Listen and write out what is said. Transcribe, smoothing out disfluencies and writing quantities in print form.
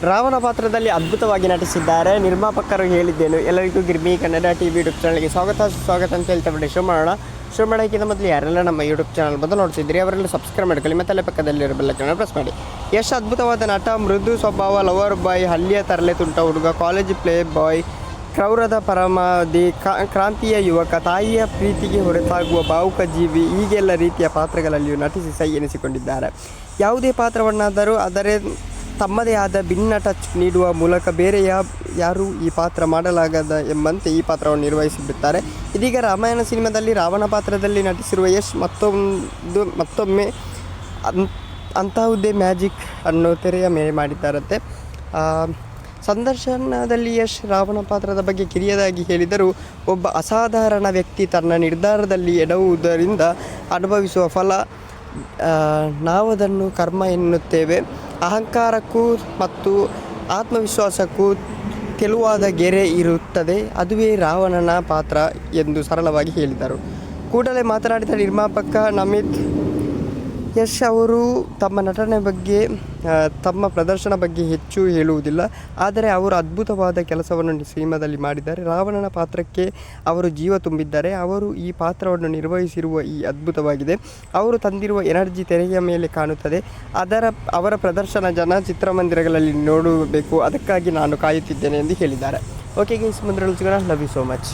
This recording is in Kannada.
ರಾವಣ ಪಾತ್ರದಲ್ಲಿ ಅದ್ಭುತವಾಗಿ ನಟಿಸಿದ್ದಾರೆ. ನಿರ್ಮಾಪಕರು ಹೇಳಿದ್ದೇನು. ಎಲ್ಲರಿಗೂ ಗಿರ್ಮಿ ಕನ್ನಡ ಟಿವಿ ಯೂಟ್ಯೂಬ್ ಚಾನಲ್ಗೆ ಸ್ವಾಗತ ಅಂತ ಹೇಳ್ತಾ ಬಿಡಿ ಶುರು ಮಾಡೋಕ್ಕಿಂತ ಮೊದಲು ಯಾರೆಲ್ಲ ನಮ್ಮ ಯೂಟ್ಯೂಬ್ ಚಾನಲ್ ಮೊದಲು ನೋಡ್ತಿದ್ರಿ ಅವರೆಲ್ಲ ಸಬ್ಸ್ಕ್ರೈಬ್ ಮಾಡ್ಕೊಳ್ಳಿ, ಮತ್ತೆ ಪಕ್ಕದಲ್ಲಿರೋ ಬೆಲ್ ಐಕಾನ್ ಪ್ರೆಸ್ ಮಾಡಿ. ಯಶ್ ಅದ್ಭುತವಾದ ನಟ, ಮೃದು ಸ್ವಭಾವ, ಲವರ್ ಬಾಯ್, ಹಳ್ಳಿಯ ತರಲೆ ತುಂಟ ಹುಡುಗ, ಕಾಲೇಜ್ ಪ್ಲೇ ಬಾಯ್, ಕ್ರೌರದ ಪರಮಾವಧಿ, ಕ್ರಾಂತಿಯ ಯುವಕ, ತಾಯಿಯ ಪ್ರೀತಿಗೆ ಹೊರತಾಗುವ ಭಾವುಕ ಜೀವಿ, ಹೀಗೆಲ್ಲ ರೀತಿಯ ಪಾತ್ರಗಳಲ್ಲಿಯೂ ನಟಿಸಿ ಸೈ ಎನಿಸಿಕೊಂಡಿದ್ದಾರೆ. ಯಾವುದೇ ಪಾತ್ರವನ್ನಾದರೂ ಅದರೇ ತಮ್ಮದೇ ಆದ ಭಿನ್ನ ಟಚ್ ನೀಡುವ ಮೂಲಕ ಬೇರೆ ಯಾರೂ ಈ ಪಾತ್ರ ಮಾಡಲಾಗದ ಎಂಬಂತೆ ಈ ಪಾತ್ರವನ್ನು ನಿರ್ವಹಿಸಿಬಿಡುತ್ತಾರೆ. ಇದೀಗ ರಾಮಾಯಣ ಸಿನಿಮಾದಲ್ಲಿ ರಾವಣ ಪಾತ್ರದಲ್ಲಿ ನಟಿಸಿರುವ ಯಶ್ ಮತ್ತೊಮ್ಮೆ ಅಂತಹುದೇ ಮ್ಯಾಜಿಕ್ ಅನ್ನು ತೆರೆಯ ಮೇಲೆ ಮಾಡಿದ್ದಾರಂತೆ. ಸಂದರ್ಶನದಲ್ಲಿ ಯಶ್ ರಾವಣ ಪಾತ್ರದ ಬಗ್ಗೆ ಕಿರಿಯದಾಗಿ ಹೇಳಿದರು. ಒಬ್ಬ ಅಸಾಧಾರಣ ವ್ಯಕ್ತಿ ತನ್ನ ನಿರ್ಧಾರದಲ್ಲಿ ಎಡವುವುದರಿಂದ ಅನುಭವಿಸುವ ಫಲ, ನಾವದನ್ನು ಕರ್ಮ ಎನ್ನುತ್ತೇವೆ. ಅಹಂಕಾರಕ್ಕೂ ಮತ್ತು ಆತ್ಮವಿಶ್ವಾಸಕ್ಕೂ ತೆಳುವಾದ ಗೆರೆ ಇರುತ್ತದೆ, ಅದುವೇ ರಾವಣನ ಪಾತ್ರ ಎಂದು ಸರಳವಾಗಿ ಹೇಳಿದರು. ಕೂಡಲೇ ಮಾತನಾಡಿದ ನಿರ್ಮಾಪಕ ನಮಿತ್, ಯಶ್ ಅವರು ತಮ್ಮ ನಟನೆ ಬಗ್ಗೆ, ತಮ್ಮ ಪ್ರದರ್ಶನ ಬಗ್ಗೆ ಹೆಚ್ಚು ಹೇಳುವುದಿಲ್ಲ, ಆದರೆ ಅವರು ಅದ್ಭುತವಾದ ಕೆಲಸವನ್ನು ಸಿನಿಮಾದಲ್ಲಿ ಮಾಡಿದ್ದಾರೆ. ರಾವಣನ ಪಾತ್ರಕ್ಕೆ ಅವರು ಜೀವ ತುಂಬಿದ್ದಾರೆ. ಅವರು ಈ ಪಾತ್ರವನ್ನು ನಿರ್ವಹಿಸಿರುವ ಈ ಅದ್ಭುತವಾಗಿದೆ. ಅವರು ತಂದಿರುವ ಎನರ್ಜಿ ತೆರೆಯ ಮೇಲೆ ಕಾಣುತ್ತದೆ. ಅವರ ಪ್ರದರ್ಶನ ಚಿತ್ರಮಂದಿರಗಳಲ್ಲಿ ನೋಡಬೇಕು, ಅದಕ್ಕಾಗಿ ನಾನು ಕಾಯುತ್ತಿದ್ದೇನೆ ಎಂದು ಹೇಳಿದ್ದಾರೆ. ಓಕೆ ಗೈಸ್, ಮುಂದೆ ಸಿಗೋಣ. Love you so much.